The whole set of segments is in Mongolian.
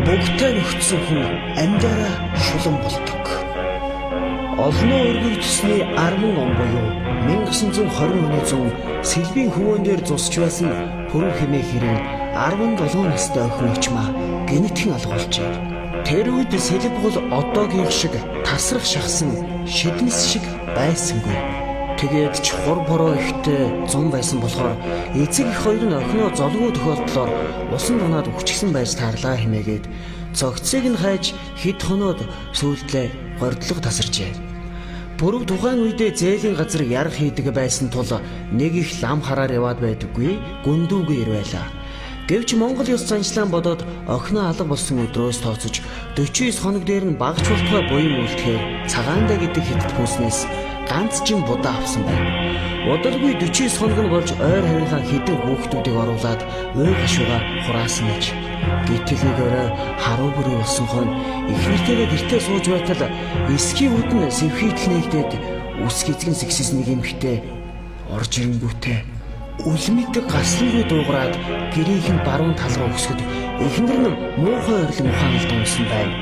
бүгдээ нөхцсөн хүн амьдараа шулан болдог. Олноо өргөгдсөний 10 он буюу 1920 оны зун Сэлбийн хөвөн дээр зусч байсан Пүрэв хэмээх хэрэг 17 настай охин очмаа генетикэн алгуулжээ. Тэр үед Сэлб бол одоогийн шиг тасрах шахсан шиднэс шиг байсангүй. Тэгээд ч хур бороо ихтэй зун байсан болохоор эцэг их хоёр нь охиноо золгүй тохиолдлоор усан дунаад өгчихсэн байж таарлаа хэмээгээд цогцыг нь хайж хэд хоноод сүйдлээ гордлого тасарчээ. Пүрэв тухайн үедээ зээлийн газар ярах хийдэг байсан тул нэг их лам хараар яваад байдаггүй, гүндүүгүй ирвэлаа. Гэвч Монгол ёс заншлаан бодоод охиноо алга болсон өдрөөс тооцож 49 хоног дээр нь багч болтгой буян үлдэхээр цагаандаа гэдэг хятад хүнснээс ганц жин будаа авсан байна. Удалгүй 49 хоног нь болж ойр харийнхаа хэдэн хүүхдүүдийг оруулаад ой гашууга хураасан гэж. Гэтэл нэг өрөө харуу бүрий болсон хон ихнэртэйгээ гэртээ сууж байтал эсхийн үдэн сэвхийтэл нэгдээд үс гизгэн сэгсэс нэг эмхтэй орж ирэнгүүтээ үлмэдэг гаслангүй дуугараад гэрийнхэн баруун тал руу өсгөд эхнэр нь муухай ойрлон ухаан дууссан байна.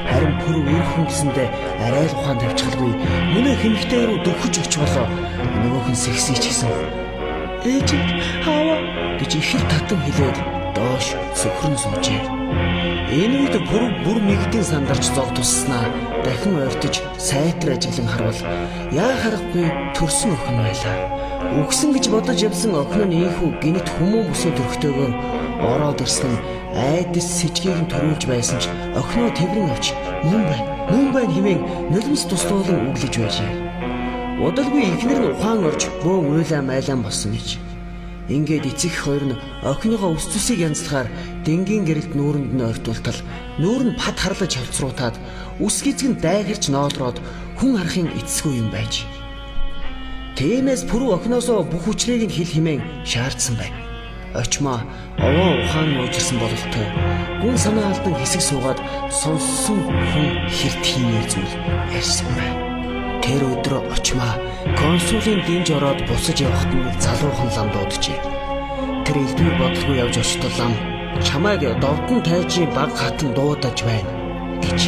Харин Пүрэв ирэх хүнсэндээ арай л ухаан тавьчихалгүй мөнөө хэмхтэй рүү дөхөж оч болоо нөгөөх нь сэгсэж гисэн. Ээж хаваа гэж ихэр татан хэлээд доош сөхрөн суужээ. Энэ үед Пүрэв бүр нэгдэн сандарч зог тусснаа дахин ойртож сайтар ажиглан харвал яа харахгүй төрсөн охин байлаа. Үгсэн гэж бодож явсан охин нь ийхүү гинт хүмүүн бүсээ төрхтэйгээр ороод ирсэн нь айдас сэжгийг нь төрүүлж байсан ч охиноо тэврэн авч мөн байна хэмээн нулимс туслуулан үглэж байжээ. Удалгүй ихнэр нь ухаан орж бөөн уйлаа майлаан болсон гэж. Ингээд эцэг их хоёр нь охиныхоо ус цусыг янзлахаар дэнгийн гэрэлд нүүрэнд нь ойртуултал нүүр нь пад харлаж хавцруултаад ус гизгэн дайгэрч ноолроод хүн харахын эцэсгүй юм байж. Тиймээс Пүрэв охиноосоо бүх хүчрийг нь хэл хэмээн шаардсан байна. Очмоо овоо ухаан нуужирсан бололтой гүн санаа алдан хэсэг суугаад сонссон хүн хэрт хиймээр зүйл ярьсан байна. Тэр өдөр очмоо консулын дэмж ороод буцаж явахад нь залуухан лам дууджээ. Тэр элдвэр бодлого явж очихдоо лам чамайг довдон тайжийн баг хатан дуудаж байна гэж.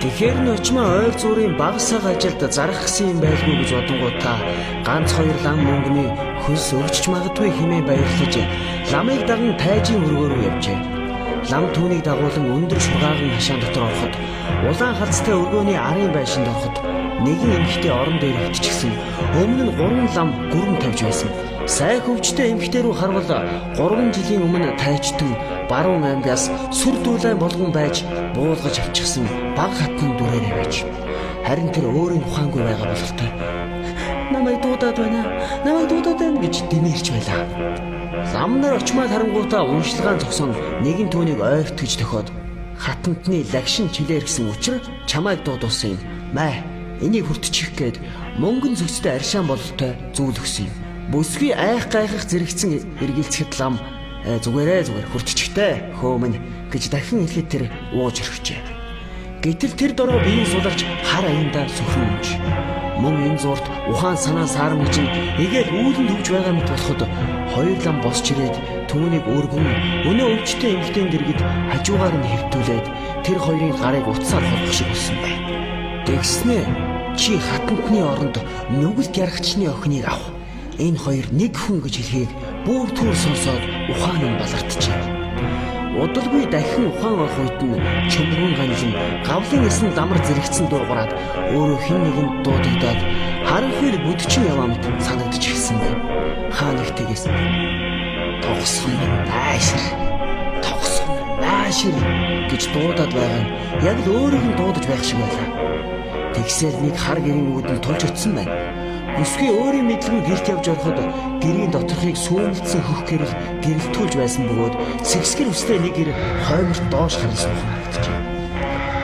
Тэгэхээр нь очмоо ойр зүрийн багсаг ажилд зарах гэсэн юм байлгүй гэж бодонгуудаа ганц хоёр лам мөнгөний хөлс өгч магадгүй хэмээн баярлаж ламыг даган тайжийн өргөө рүү явжээ. Лам түүнийг дагуулan өндөр шургаагийн хашаан дотор ороход улаан халцтай өргөөний арын байшинд ороход нэгэн эмэгтэй орон дээр хөвтчихсэн. Өмнө нь 3 лам гүрэн тавьж байсан. Сайн хөвчтэй эмэгтэй рүү харвал 3 жилийн өмнө тайчтан баруун аймгаас сүр дүүлэн болгон байж буулгаж авчихсан баг хатан дүрээрээ байж. Харин тэр өөрийн ухаангүй байгаа бололтой намайг дуудаад байна гэж дэмэрч байлаа. Лам нар очмаа харангуутаа уншлагаан зогсон нэгэн түүнийг ойртгож төхөөд хатантны лагшин чилээр гэсэн учраас чамайг дуудуулсан юм. Маа энийг хүртчих гээд мөнгөн зүгцтэй аршаан бололтой зүйл өгсөн юм. Бүсгүй айх гайхах зэрэгцэн эргэлзэхэд лам зүгээр хүртчихтэй хөөмн гэж дахин хэлэхэд тэр ууж орхижээ. Гэтэл тэр дороо биеийн суларч хар аяндаа сөхрөнж. Мөн энэ зурт ухаан санаа саармж эгээд үүлэнд хөвж байгаа мэт болоход хоёр лам босч ирээд түүнийг өргөн өнөө өвчтэй эмэгтэй дэргэд хажуугаар нь хэвтүүлээд тэр хоёрын гарыг утсаар холбох шиг болсон байна. Тэгснээ чи хатантны оронд нүгэлт ярагчны охиныг ав. Энэ хоёр нэг хүн гэж хэлхийг бүр түр сонсоод ухаан нь балартжээ. Удалгүй дахин ухаан авах үед нь чөмгөн ганлан гавлын эсэнд дамар зэрэгцэн дуугараад өөрөө хин нэгэнд дуудагдаад харанхуйд бүдчин яваа мэт санагдаж ирсэн байна. Хаа нэгтгээс тогсон наашир гэж дуудаад байгаа нь яг л өөрийг нь дуудаж байх шиг байлаа. Тэгсээр нэг хар гэрийн үүдэн тулж очсон байна. Бүсгүй өөрийн мэдлэг гэрт явж ороход гэрийн доторхыг сүүмэлдсэн хөх гэрэл гэрэлтүүлж байсан бөгөөд сэгсгэр үстэй нэг гэр хойморт доош харсан харагджээ.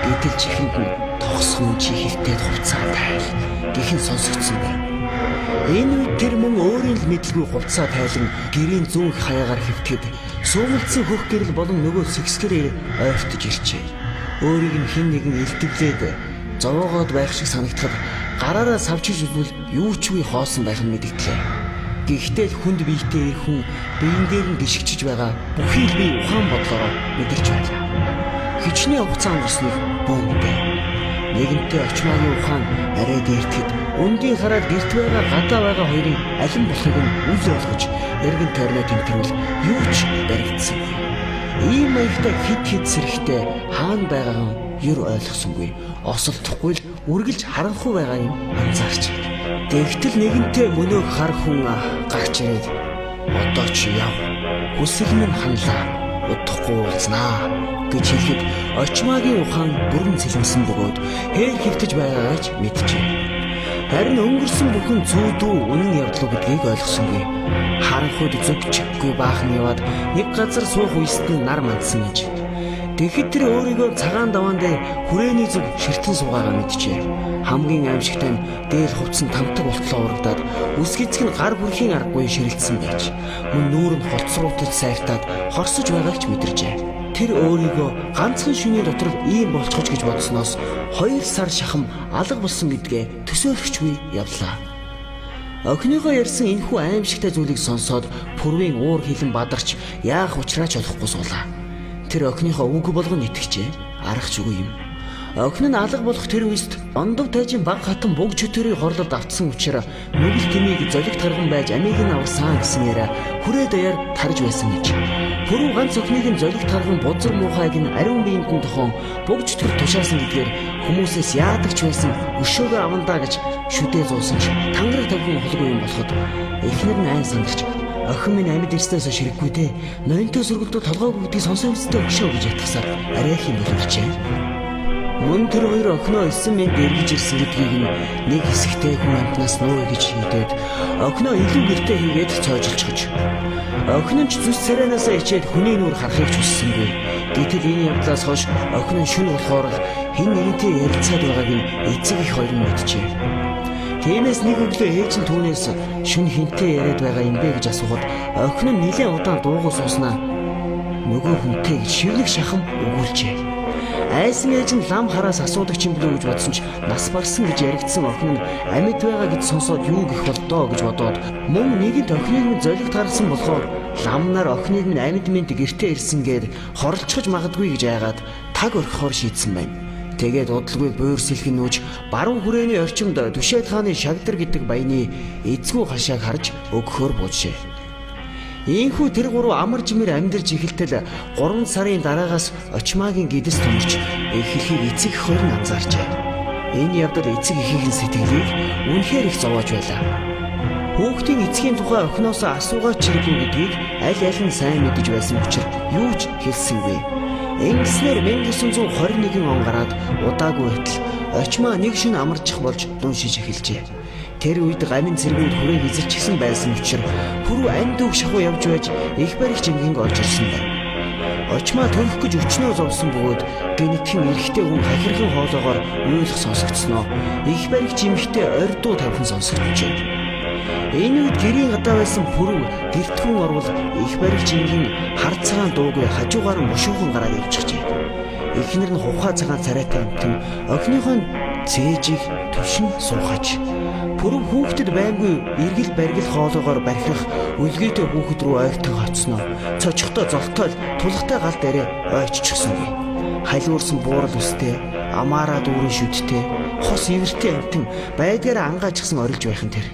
Гэтэл чихэнд нь тогсхон чихэлтэд хувцаа тайл гэхэн сонсогдсон байна. Энэ үед тэр мөн өөрийн л мэдлгүй хувцаа тайлан гэрийн зүүн хаягаар хэвтгэд сүүмэлдсэн хөх гэрэл болон нөгөө сэгсгэрээр ойртож ирчээ. Өөрийг нь хэн нэгэн илтгэвлээд зовоогоод байх шиг санагдахад гараараа савчиж үзвэл юу ч үгүй хоосон байх нь мэдэгдлээ. Гэхдээ хүнд биетэй хүн биен дээр нь гიშгчж байгаа бүхий л бие ухаан бодлороо мэдэрч байлаа. хичнээн хугацаа өнгөрснийг бөөмдөө. Нэгэнтээ очмаагийн ухаан арай дээртэд өндийн хараад гэрт байгаа гадаа байгаа хоёрын алин болохыг нь үл ойлгож эргэн тойрноо тэмтэрвэл юу ч баригдсан. Ийм маягтай хэд сэрэхтэй хаана байгаагаа ер ойлгосонгүй. Осолдохгүй л үргэлж харанхуй байгаа юм анзаарч. Тэгтэл нэгэнтээ мөнөөх хар хүн гарч ирээд одоо ч яв. Хүсэл минь ханлаа. Удахгүй уулзнаа гэж хэлэхэд очмаагийн ухаан бүрэн цэлмсэн бөгөөд хээр хөвтөж байгаагаа ч мэдчихэ. Харин өнгөрсөн бүхэн зүүдүү үнэн явдал гэдгийг ойлгосонгүй. Харанхуйд зүгчгүй баахан яваад нэг газар суух үест нь нар мандсан гэж. Тэгэхэд тэр өөрийгөө цагаан даваан дээр хүрээний зүг ширтэн суугаагаа мэдчихэ. Хамгийн аимшигтай нь дээр хувцсан тамтаг болтлоо урагдаад үсгэцэг нь гар бүрхийн аргагүй ширэлцсэн байж мөн нүүр нь холцруултаж сайртаад хорсож байгааг ч мэдэржээ. Тэр өөрийгөө ганцхан шөнийн дотор ийм болчихж гэж бодсноос 2 сар шахам алга болсон гэдгээ төсөөлөхчгүй явлаа. Охиныгоо ярьсан энэхүү аимшигтай зүйлийг сонсоод Пүрвийн уур хилэн бадарч яах учраач олохгүй суулаа. Тэр охиныхоо үг болгон итгэжээ. Аргач үгүй юм. Охин нь алга болох тэр үест ондов тайжин баг хатан буг чөтөрийг хорлолд автсан учраас нүгэл тэмийг золигт гарган байж амийг нь авсан гэсэн яриа хүрээ даяар тарж байсан гэж. Пүрв ганц охиныг нь золигт гарган бузар муухайг нь ариун биеинд тохон буг чөтгөр тушаасан гэдгээр хүмүүсээс яадаг ч байсан өшөөгөө авандаа гэж шүдээ зуусан ч тангараг тавхан холгүй юм болоход эхнэр нь айн сандарч охин минь амьд ирснээс ширэггүй дээ. Ноёнтой сүргэлтөө толгойг гэдгийг сонсон үстэй өшөө гэж ятгасаар арайх юм боловчээ. Мөн тэр хоёр охиноо 9 минут эргэж ирсэн гэдгийг нэг хэсэгтэй хүн амтнаас нууя гэж хийдээд охиноо илүү гэртээ хийгээд цоожilchгож. Охин нь ч зүс царайнаас ичээд хүний нүур харахыг ч хүссэнгүй. Гэтэл энэ явдлаас хойш охин нь шүн болохоор хэн нэгэнтэй ярилцаад байгааг нь эцэг их хоёр нь мэдчихэ. Тиймээс нэг өглөө ээж нь түүнээс шүн хинтээ яриад байгаа юм бэ гэж асуухад охин нь нэлээд удаан дуугүй сууснаа нөгөө хүнтэй гэж шивнэг шахам өгүүлжээ. Айсан ээж нь лам хараас асуудаг юм билүү гэж бодсон ч нас барсан гэж яригдсан охин нь амьд байгаа гэж сонсоод юу гэх болдоо гэж бодоод мөн нэгэнт охиныг нь золигт гаргасан болохоор ламнаар охиныг нь амьд мэд гэртээ ирсэн гээд хорлцохж магадгүй гэж айгаад таг орхихоор шийдсэн байна. Тэгээд удалгүй буур сэлхэн нүүж баруун хүрээний орчимд Түшээд хааны Шагдар гэдэг баяны эзгүй хашааг харж өгөхөөр буужээ. Ийхүү тэр гурав амар жимээр амьдарч эхэлтэл 3 сарын дараагаас очмаагийн гэдэс томорч эхлэхийг эцэг их хоёр нь анзаарчээ. Энэ явдал эцэг эхийн сэтгэлийг үнэхээр их зовоож байлаа. Хүүхдийн эцгийн тухай охиноос асуугаад чирэггүй гэдгийг аль нь сайн мэдэж байсан учраас юу ч хэлсэнгүй. Ингэснээр 1921 он гараад удаагүй байтал очмаа нэг шөнө амарчих болж дуншиж эхэлжээ. Тэр үед гамин цэргүүд хүрээ хизэрчихсэн байсан учраас Пүрв амьд үг шахуу явж байж их барих жинхэнг олж ирсэн байна. Очмаа төрөх гэж өчнөө зовсон бөгөөд гэнэтхэн эрэгтэй хүн хахирхан хоолоогоор уйлах сонсогдсноо их барих жимхтэй ордуу тавхан сонсогджээ. Энэ үед гэрийн гадаа байсан Пүрв гэртгүүн орвол их барих жинхэнг хар цагаан дуугүй хажуугаар нь мушуухан гараад явчихжээ. Эхнэр нь хухаа цагаан царайтай амтэн охиныхоо цээжийг түшин суухаж Пүрв хүүхдэд баймгүй эргэл баргил хоолоогоор бархих үлгээтэй хүүхэд рүү ойртон хоцсноо. Цочихтой золтой тулгатай гал дээрээ ойччихсангүй. Халиурсан буурал үстэй, амаараа дүүрэн шүдтэй, хос ивэртэй амтэн байдгаараа ангаажчихсан орилж байхын тэр.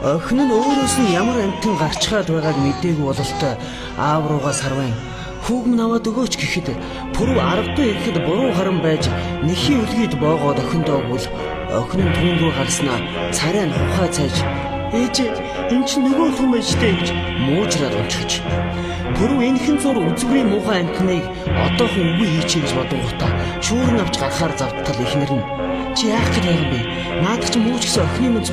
Охин нь өөрөөс нь ямар амтэн гарчгаад байгааг мэдээгүй бололтой аав руугаа сарван хүүг минь аваад өгөөч гэхэд Пүрв аргагүй ирэхэд буруу харан байж нэхий үлгийд боогоод охиндоо өгвөл охин нь түүн рүү гарснаа царай нь хухаа цайж ээж энэ ч нөгөө хүн байж дээ гэж муужраад унчихж Пүрв энэхэн зур үзгүй муухай амтныг одоохон үгүй хийчихье гэж бодонгуудаа шүүрэн авч гарахаар завтал эхнэр нь чи яах гэж байгаа юм бэ? Наад чи мууч гэсэн охины минь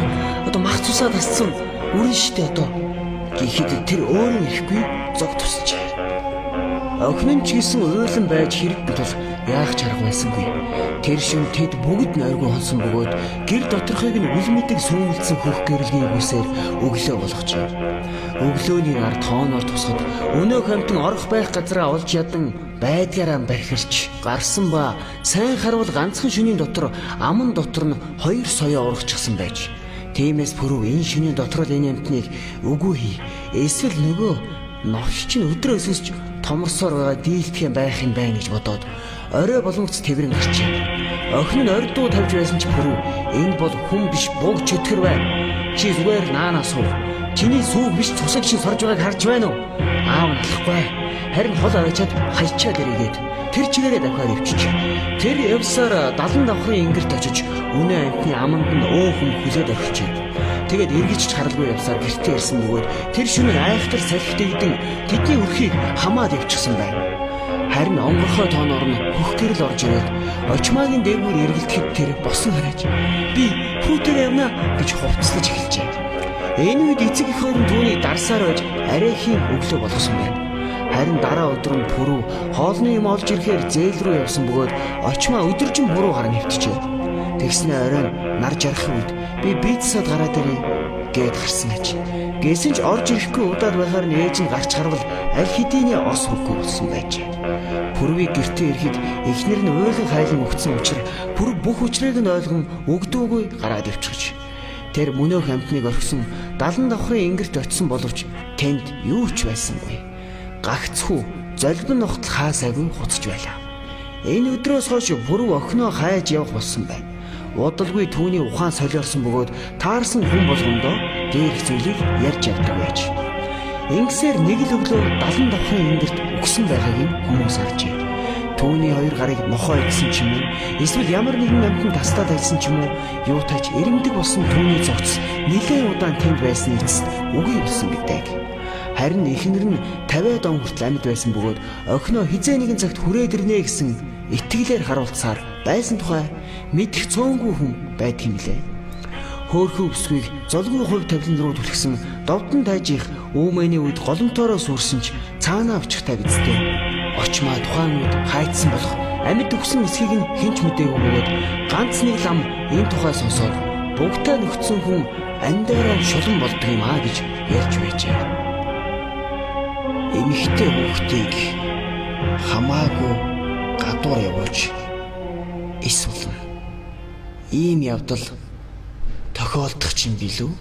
одоо мах цусаад асцсан үрэн штэ одоо гэхэд тэр өөрөө ирэхгүй зог тусчээ. Охин нь ч гэсэн уйлан байж хэрэггүй тул яах чарга байсангүй. Тэр шин тэд бүгд нойргүй хонсон бөгөөд гэр доторхыг нь үл мэдэг сүймэлцэн хөх гэрэлгийн үсээр өглөө болгожээ. Өглөөний нар тооноор тусахад өнөө хамтан орох байх газраа олж ядан байдгаараа бархирч гарсан ба сайн харвал ганцхан шөнийн дотор аман дотор нь 2 соёо урагчсан байж. Тиймээс пүрв энэ шөнийн дотор л энэ амтныг үгүй хий. Эсвэл нөгөө новш чинь өдрөө өсөж томорсоор байгаа дийлдэхин байх юм байна гэж бодоод орой боломжц тэрэн гарчээ. Охин нь ордуу тавьж байсан ч пүрв энэ бол хүн биш буг чөтгөр байна. Чи зүгээр наанаа суув. Чиний сүүг биш цусаг шин сорж байгааг харж байна уу? Аав нь алахгүй. Харин хол авчиад хайчаад ирээд тэр чигээрээ давхаар өвчиж. Тэр явсаар 70 давхрын ингэрт очиж үнэ амтны аманд нь өөхөн хүлээд орчихжээ. Тэгээд эргэж ч харалгүй явсаар гэртээ ирсэн бөгөөд тэр шөнө айхтар салхитэгдэн тэдний өрхийг хамаад явчихсан байна. Харин онгорхой тооноор нь хөх гэрэл орж ирээд очмаагийн дээгүүр эргэлдэхэд тэр босон хараач. Би хүүтээр явна гэж хувцлаж эхэлжээ. Энэ үед эцэг эх хоёр түүнийг дарсаар байж арайхийн өглөө болгосон байна. Харин дараа өдөр нь пүрв хоолны юм олж ирэхээр зээл рүү явсан бөгөөд очмаа өдөржин буруу гарan хөвтжээ. Тэгснэ оройн нар жарах үед би бицсад гараад ирээ гэд гарсан аж. Гэсэн ч орж ирэхгүй удаад байхаар нь ээж нь гарч харвал аль хэдийн ос хөвгүй болсон байж. Пүрвийг гэртээ ирэхэд эхнэр нь уйлан хайлан өгсөн учраас пүрв бүх учрыг нь ойлгон өгдөөгүй гараад ивчихж. Тэр мөнөөх амтныг орхисон 70 давхрын ингэрт очисон боловч тэнд юу ч байсангүй. Гагцхүү золбин ногтол хаасаагүй хуцж байлаа. Энэ өдрөөс хойш пүрв охиноо хайж явах болсон байна. Удалгүй түүний ухаан солиорсон бөгөөд таарсан хүн болгондоо дээрх зүйлийг ярьж явдаг байж. Ингэсээр нэг л өглөө 70 давхрын ингэрт өгсөн байгааг нь хүмүүс харжээ. Түүний 2 гарыг нохоо идсэн ч юм уу, эсвэл ямар нэгэн амтнд тастаад ажилласан ч юм уу, юу тач эрэмдэг болсон түүний зогц нэлээд удаан тэнд байсан эцэст үгүй болсон гэдэг. Харин эхнэр нь 50 он хүртэл амьд байсан бөгөөд охиноо хизээ нэгэн цагт хүрээд ирнэ гэсэн итгэлээр харуулцаар байсан тухай мэдэх цөөнгүй хүн байдаг юм лээ. Хөөхөө өсвийг золгүй хувь тавилан руу түлхсэн довдон тайжих өөмөний үед голомтоороо сүрсэн ч цаанаа авчихтай биздээ. Очмаа тухайн үед хайцсан болох амьд өгсөн эсхийг нь хинч мэдээгүй бөгөөд ганц нэг лам энэ тухай сонсоод бүгдээ нөхцөн хүн андаараа шулан болдог юм аа гэж ярьж байжээ. Эмэгтэй хүүхдийг хамаагүй гадуур явуулж эсвэл ийм явдал тохиолдох чинь билүү?